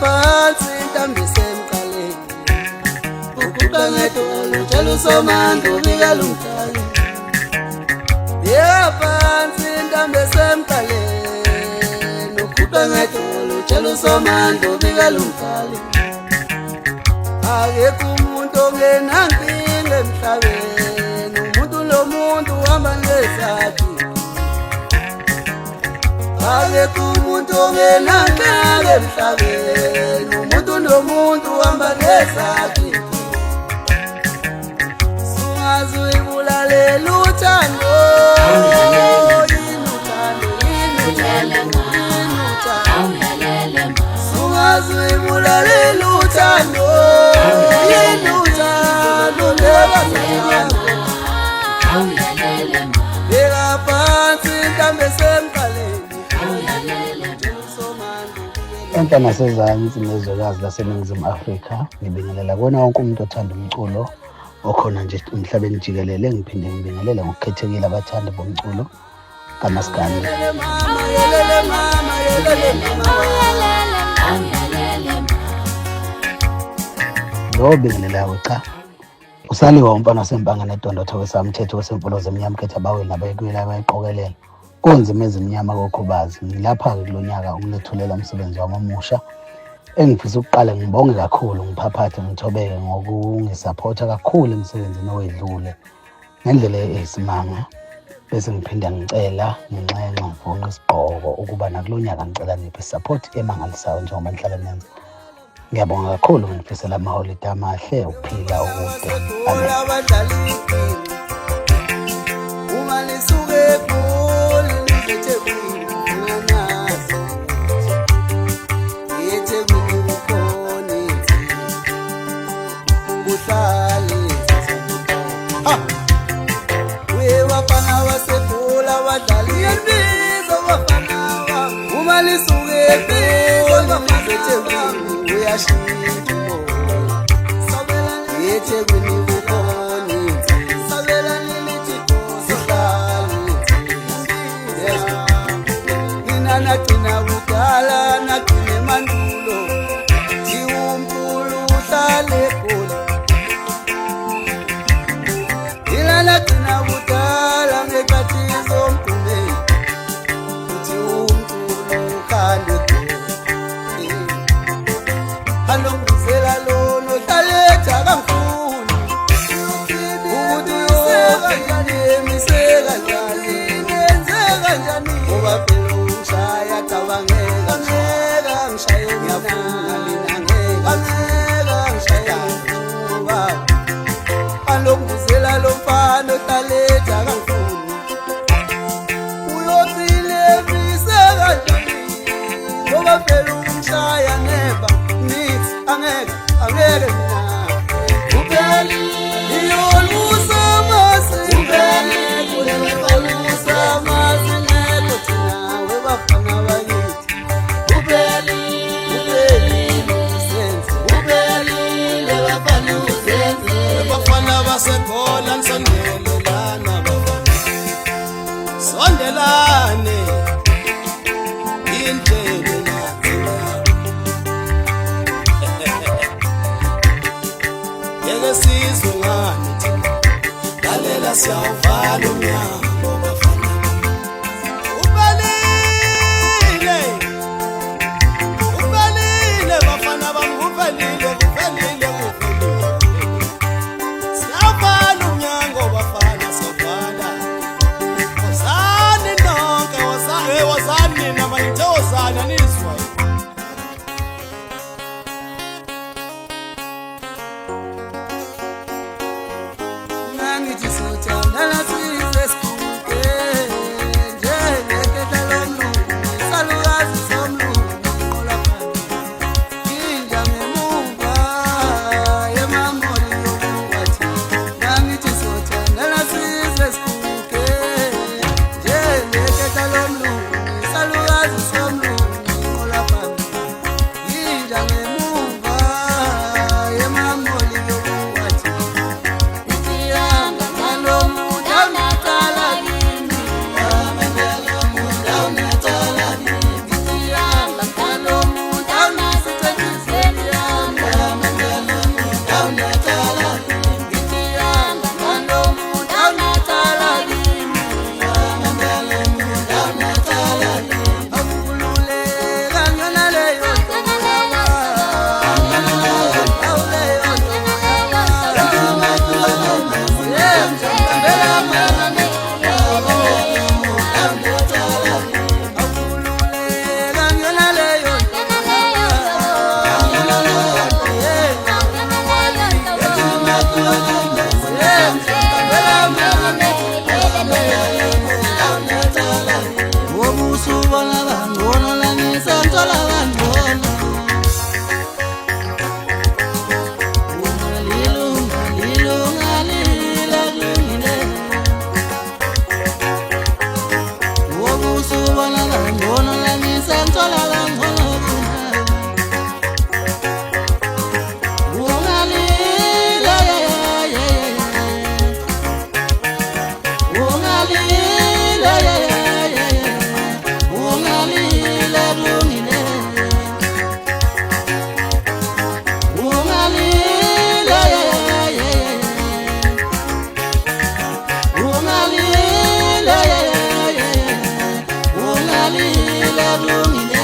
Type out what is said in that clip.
phansi intambo isemqaleni uguqa ngedolo tshela uSomandla ubikela umdali beka phansi intambo isemqaleni uguqa ngedolo tshela uSomandla ubikela umdali akekho umuntu ongenankinga emhlabeni umuntu nomuntu uhamba ngesakhe akekho umuntu ongenankinga emhlabeni umuntu nomuntu uhamba ngesakhe sungaze uyibulalela uthando sungaze uyibulalela uthando beka phansi intambo esemqaleni Enhla nasezantsi nezwekazi laseNingizimu Afrika ngibingelela kona wonke umuntu othanda umculo okhona nje emhlabeni jikelele ngiphinde ngibingelele ngokukhethekile abathandi bomculo kaMaskandi. Lo bingelelayo cha usaliwa umfana wasempanga nedondotho wesamthetho wesemfulo zemnyama khetha baweli nabayekuyela abayiqokelela konzima ezimnyama kokhubazi ngilapha-ke kulonyaka ukunethulela umsebenzi wami omusha engifisa ukuqala ngibonge kakhulu ngiphaphathe ngithobeke ngokungisaphotha kakhulu emsebenzini owedlule ngendlela eyisimanga bese ngiphinda ngicela nginxenxa ngivonqa isigqoko ukuba nakulonyaka ngicela niphe support emangalisayo njengoba nihlala nenza. Ngiyabonga kakhulu ngifisela amaholide amahle ukuphila okude. Uma lisuke eGoli lizeThekwini nganazi eThekwini kukhona buhlale webafana waseGoli abadlali yendiza bafana uma lisuke eGoli lizeThekwini uyashintsha umoya eThekwini kukhona sabelani lithi nagcina kudala nagcina emandulo thiwumkhulu uhlale eGoli ila nagcina kudala ngekhathi zomgqumeni thiwumkhulu ukhanda eGoli alongizela lona ohlaletha kamkhulu ukuthi uyokanjani emiseka njani nenzeka njani ngoba phela ushaya cabangeka ngeka ngishaye ngiyafuna mina ngeka ngishaye ngoba alongizela lo mfana ohlaletha kamkhulu uyothile emiseka njani ngoba phela umshaya neba angeke mina upheli iyolusa masi upheli iyolusa masi ngeke thina webafana bakithi upheli usenze upheli lebafana usenze bafana baseGoli nisondelelana bafana sondelane indlela sizwe ngani thina lalela siyawuvala umnyango bafana ubalile bafana bami kuvalile siyavala umnyango bafana siyavala wozani nonke wozani namanithe wozani nizwa Hello. ngilalile kungine